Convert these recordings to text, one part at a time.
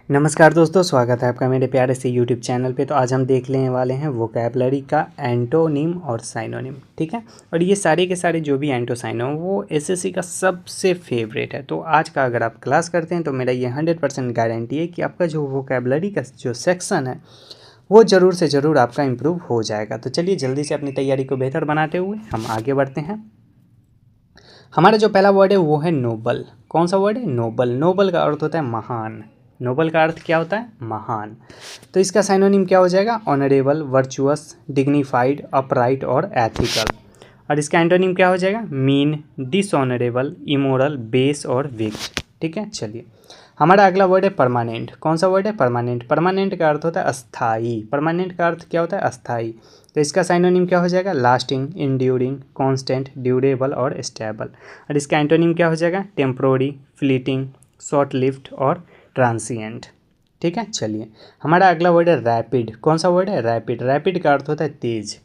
नमस्कार दोस्तों, स्वागत है आपका मेरे प्यारे से यूट्यूब चैनल पे। तो आज हम देख लेने वाले हैं वोकैबलरी का एंटोनिम और साइनोनिम। ठीक है, और ये सारे के सारे जो भी एंटो साइनो वो एसएससी का सबसे फेवरेट है। तो आज का अगर आप क्लास करते हैं तो मेरा ये 100% गारंटी है कि आपका जो वोकैबलरी का जो सेक्शन है वो ज़रूर से ज़रूर आपका इम्प्रूव हो जाएगा। तो चलिए जल्दी से अपनी तैयारी को बेहतर बनाते हुए हम आगे बढ़ते हैं। हमारा जो पहला वर्ड है वो है नोबल। कौन सा वर्ड है? नोबल। नोबल का अर्थ होता है महान। नोबल का अर्थ क्या होता है? महान। तो इसका साइनोनिम क्या हो जाएगा? ऑनरेबल, वर्चुअस, डिग्निफाइड, अपराइट और एथिकल। और इसका एंटोनिम क्या हो जाएगा? मीन, डिसऑनरेबल, इमोरल, बेस और वीक। ठीक है, चलिए हमारा अगला वर्ड है परमानेंट। कौन सा वर्ड है? परमानेंट। परमानेंट का अर्थ होता है अस्थाई। परमानेंट का अर्थ क्या होता है? अस्थाई। तो इसका साइनोनिम क्या हो जाएगा? लास्टिंग, इंड्यूरिंग, कांस्टेंट, ड्यूरेबल और स्टेबल। और इसका एंटोनिम क्या हो जाएगा? टेम्पोररी, फ्लीटिंग, शॉर्ट लिव्ड और ट्रांसिएंट। ठीक है, चलिए हमारा अगला वर्ड है रैपिड। कौन सा वर्ड है? रैपिड। रैपिड का अर्थ होता है तेज।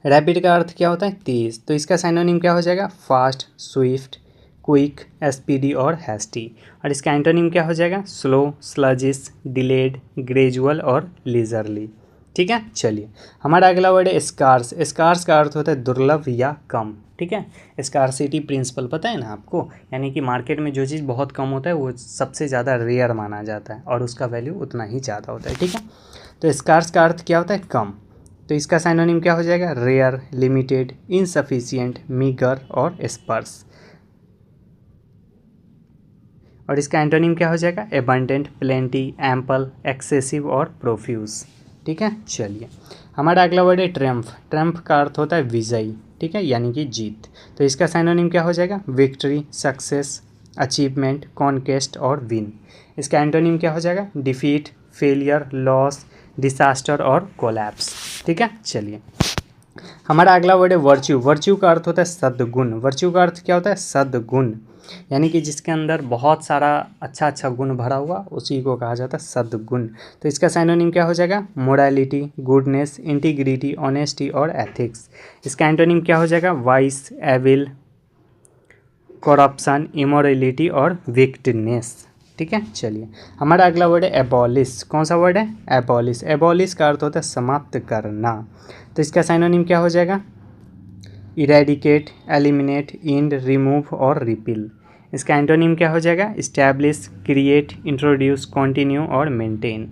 रैपिड का अर्थ क्या होता है? तेज। तो इसका साइनोनिम क्या हो जाएगा? फास्ट, स्विफ्ट, क्विक, स्पीडी और हैस्टी। और इसका एंटोनिम क्या हो जाएगा? स्लो, स्लजिस, डिलेड, ग्रेजुअल और लीजरली। ठीक है, चलिए हमारा अगला वर्ड है स्कार्स। स्कार्स का अर्थ होता है दुर्लभ या कम। ठीक है, स्कार्सिटी प्रिंसिपल पता है ना आपको, यानी कि मार्केट में जो चीज़ बहुत कम होता है वो सबसे ज़्यादा रेयर माना जाता है और उसका वैल्यू उतना ही ज़्यादा होता है। ठीक है, तो स्कार्स का अर्थ क्या होता है? कम। तो इसका साइनोनिम क्या हो जाएगा? रेयर, लिमिटेड, इनसफिशिएंट, मीगर और स्पर्स। और इसका एंटोनिम क्या हो जाएगा? एबंडेंट, प्लेंटी, एम्पल, एक्सेसिव और प्रोफ्यूज। ठीक है, चलिए हमारा अगला वर्ड है ट्रम्फ। ट्रम्फ का अर्थ होता है विजयी। ठीक है, यानी कि जीत। तो इसका साइनोनिम क्या हो जाएगा? विक्ट्री, सक्सेस, अचीवमेंट, कॉन्केस्ट और विन। इसका एंटोनिम क्या हो जाएगा? डिफीट, फेलियर, लॉस, डिसास्टर और कोलैप्स। ठीक है, चलिए हमारा अगला वर्ड है वर्च्यू। वर्च्यू का अर्थ होता है सद्गुण। वर्च्यू का अर्थ क्या होता है? सद्गुण, यानी कि जिसके अंदर बहुत सारा अच्छा अच्छा गुण भरा हुआ उसी को कहा जाता है सद्गुण। तो इसका साइनोनिम क्या हो जाएगा? मोरालिटी, गुडनेस, इंटीग्रिटी, ऑनेस्टी और एथिक्स। इसका एंटोनिम क्या हो जाएगा? वाइस, एविल, करप्शन, इमोरलिटी और विक्टनेस। ठीक है, चलिए हमारा अगला वर्ड है एबॉलिश। कौन सा वर्ड है? एबॉलिश। एबॉलिश का अर्थ होता है समाप्त करना। तो इसका साइनोनिम क्या हो जाएगा? इरेडिकेट, एलिमिनेट, इंड, रिमूव और रिपील। इसका एंटोनिम क्या हो जाएगा? इस्टेब्लिश, क्रिएट, इंट्रोड्यूस, कंटिन्यू और मेंटेन।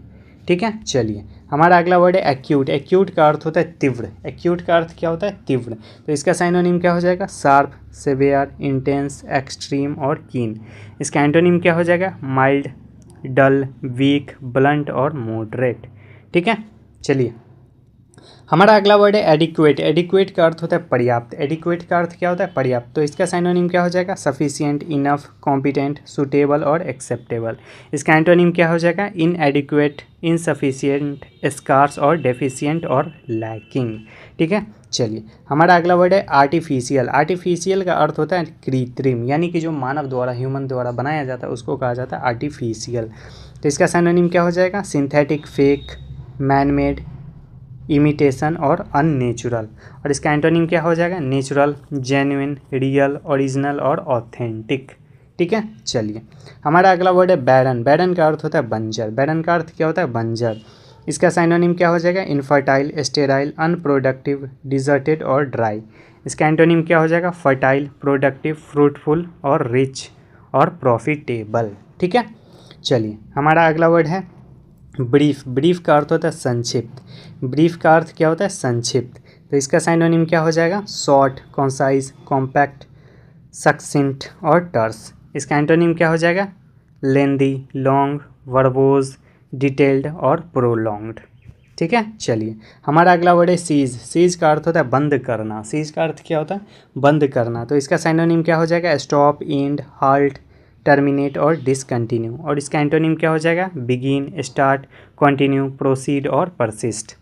ठीक है, चलिए हमारा अगला वर्ड है एक्यूट। एक्यूट का अर्थ होता है तीव्र। एक्यूट का अर्थ क्या होता है? तीव्र। तो इसका साइनोनिम क्या हो जाएगा? शार्प, सेवियर, इंटेंस, एक्सट्रीम और कीन। इसका एंटोनिम क्या हो जाएगा? माइल्ड, डल, वीक, ब्लंट और मॉडरेट। ठीक है, चलिए हमारा अगला वर्ड है एडिक्वेट। एडिक्वेट का अर्थ होता है पर्याप्त। एडिक्वेट का अर्थ क्या होता है? पर्याप्त। तो इसका साइनोनिम क्या हो जाएगा? सफिशिएंट, इनफ, कॉम्पिटेंट, सुटेबल और एक्सेप्टेबल। इसका एंटोनिम क्या हो जाएगा? इनएडिक्वेट, इनसफिशिएंट, स्कार्स और डेफिशिएंट और लैकिंग। ठीक है, चलिए हमारा अगला वर्ड है आर्टिफिशियल। आर्टिफिशियल का अर्थ होता है कृत्रिम, यानी कि जो मानव द्वारा, ह्यूमन द्वारा बनाया जाता है उसको कहा जाता है आर्टिफिशियल। तो इसका साइनोनिम क्या हो जाएगा? सिंथेटिक, फेक, मैनमेड, इमिटेशन और अननेचुरल। और इसका एंटोनिम क्या हो जाएगा? नेचुरल, जेन्युइन, रियल, ओरिजिनल और ऑथेंटिक। ठीक है, चलिए हमारा अगला वर्ड है बैरन। बैरन का अर्थ होता है बंजर। बैरन का अर्थ क्या होता है? बंजर। इसका साइनोनिम क्या हो जाएगा? इनफर्टाइल, स्टेराइल, अनप्रोडक्टिव, डिजर्टेड और ड्राई। इसका एंटोनिम क्या हो जाएगा? फर्टाइल, प्रोडक्टिव, फ्रूटफुल और रिच और प्रॉफिटेबल। ठीक है, चलिए हमारा अगला वर्ड है ब्रीफ। ब्रीफ का अर्थ होता है संक्षिप्त। ब्रीफ का अर्थ क्या होता है? संक्षिप्त। तो इसका साइनोनिम क्या हो जाएगा? शॉर्ट, कॉन्साइज, कॉम्पैक्ट, सक्सिंट और टर्स। इसका एंटोनिम क्या हो जाएगा? लेंदी, लॉन्ग, वर्बोज, डिटेल्ड और प्रोलॉन्ग्ड। ठीक है, चलिए हमारा अगला वर्ड है सीज। सीज का अर्थ होता है बंद करना। सीज का अर्थ क्या होता है? बंद करना। तो इसका साइनोनिम क्या हो जाएगा? स्टॉप, एंड, हाल्ट, टर्मिनेट और डिसकंटिन्यू। और इसका एंटोनिम क्या हो जाएगा? बिगिन, स्टार्ट, कंटिन्यू, प्रोसीड और परसिस्ट।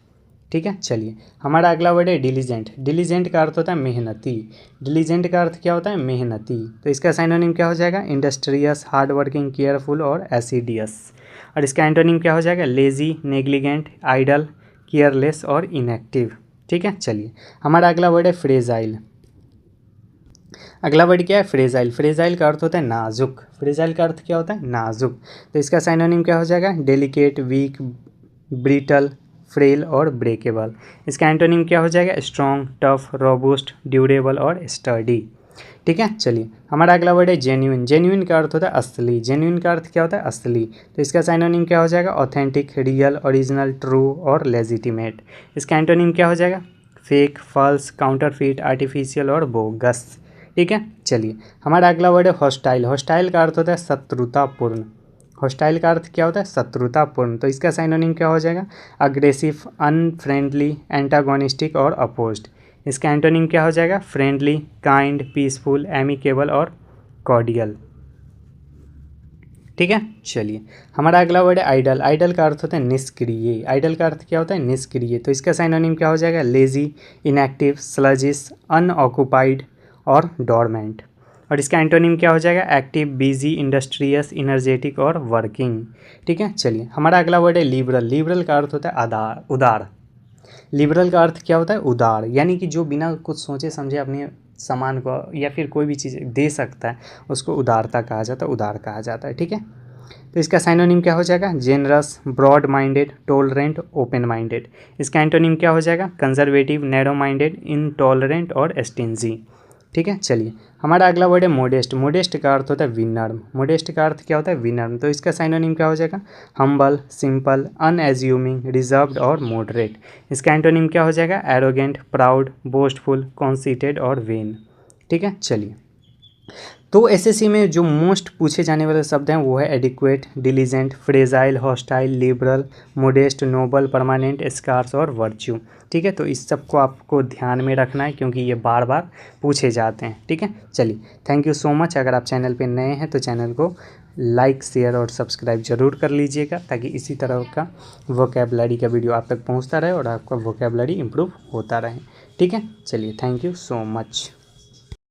ठीक है, चलिए हमारा अगला वर्ड है डिलीजेंट। डिलीजेंट का अर्थ होता है मेहनती। डिलीजेंट का अर्थ क्या होता है? मेहनती। तो इसका साइनोनिम क्या हो जाएगा? इंडस्ट्रियस, हार्ड वर्किंग, केयरफुल और एसिडियस। और इसका एंटोनिम क्या हो जाएगा? लेजी, नेग्लिजेंट, आइडल, केयरलेस और इनएक्टिव। ठीक है, चलिए हमारा अगला वर्ड है फ्रेजाइल। अगला वर्ड क्या है, फ्रेजाइल। फ्रेजाइल का अर्थ होता है नाजुक। फ्रेजाइल का अर्थ क्या होता है, नाजुक। तो इसका साइनोनिम क्या हो जाएगा, डेलिकेट, वीक, ब्रिटल, फ्रेल और ब्रेकेबल। इसका एंटोनिम क्या हो जाएगा, स्ट्रॉन्ग, टफ, रोबूस्ट, ड्यूरेबल और स्टर्डी। ठीक है, चलिए हमारा अगला वर्ड है जेन्युइन। जेन्युइन का अर्थ होता है असली। जेन्युइन का अर्थ क्या होता है, असली। तो इसका साइनोनिम क्या हो जाएगा, ऑथेंटिक, रियल, ओरिजिनल, ट्रू और लेजिटिमेट। इसका एंटोनिम क्या हो जाएगा, फेक, फॉल्स, काउंटरफीट, आर्टिफिशियल और बोगस। ठीक है, चलिए हमारा अगला वर्ड है हॉस्टाइल। हॉस्टाइल का अर्थ होता है शत्रुतापूर्ण। हॉस्टाइल का अर्थ क्या होता है, शत्रुतापूर्ण। तो इसका साइनोनिम क्या हो जाएगा, अग्रेसिव, अनफ्रेंडली, एंटागोनिस्टिक और अपोज्ड। इसका एंटोनिम क्या हो जाएगा, फ्रेंडली, काइंड, पीसफुल, एमिकेबल और कॉर्डियल। ठीक है, चलिए हमारा अगला वर्ड है आइडल। आइडल का अर्थ होता है निष्क्रिय। आइडल का अर्थ क्या होता है, निष्क्रिय। तो इसका साइनोनिम क्या हो जाएगा, लेजी, इनएक्टिव, स्लजिश, अनऑक्युपाइड और डोरमेंट। और इसका एंटोनिम क्या हो जाएगा, एक्टिव, बिजी, इंडस्ट्रियस, इनर्जेटिक और वर्किंग। ठीक है, चलिए हमारा अगला वर्ड है लिबरल। लिबरल का अर्थ होता है उदार। लिबरल का अर्थ क्या होता है, उदार, यानी कि जो बिना कुछ सोचे समझे अपने सामान को या फिर कोई भी चीज़ दे सकता है उसको उदारता कहा जाता है, उदार कहा जाता है। ठीक है, तो इसका साइनोनिम क्या हो जाएगा, generous, broad minded, tolerant, open minded. इसका एंटोनिम क्या हो जाएगा, कंजर्वेटिव, नैरो माइंडेड, इनटॉलरेंट और स्टिंजी। ठीक है, चलिए हमारा अगला वर्ड है मोडेस्ट। मोडेस्ट का अर्थ होता है विनम्र। मोडेस्ट का अर्थ क्या होता है, विनम्र। तो इसका साइनोनिम क्या हो जाएगा, हम्बल, सिंपल, अनएज्यूमिंग, रिजर्व्ड और मॉडरेट। इसका एंटोनिम क्या हो जाएगा, एरोगेंट, प्राउड, बोस्टफुल, कॉन्सीटेड और वेन। ठीक है, चलिए तो एसएससी में जो मोस्ट पूछे जाने वाले शब्द हैं वो है adequate, diligent, fragile, hostile, liberal, modest, noble, permanent, scarce और वर्च्यू। ठीक है, तो इस सब को आपको ध्यान में रखना है क्योंकि ये बार बार पूछे जाते हैं। ठीक है, चलिए थैंक यू सो मच। अगर आप चैनल पे नए हैं तो चैनल को लाइक, शेयर और सब्सक्राइब जरूर कर लीजिएगा ताकि इसी तरह का वोकैबुलरी का वीडियो आप तक पहुँचता रहे और आपका वोकैबुलरी इम्प्रूव होता रहे। ठीक है, चलिए थैंक यू सो मच।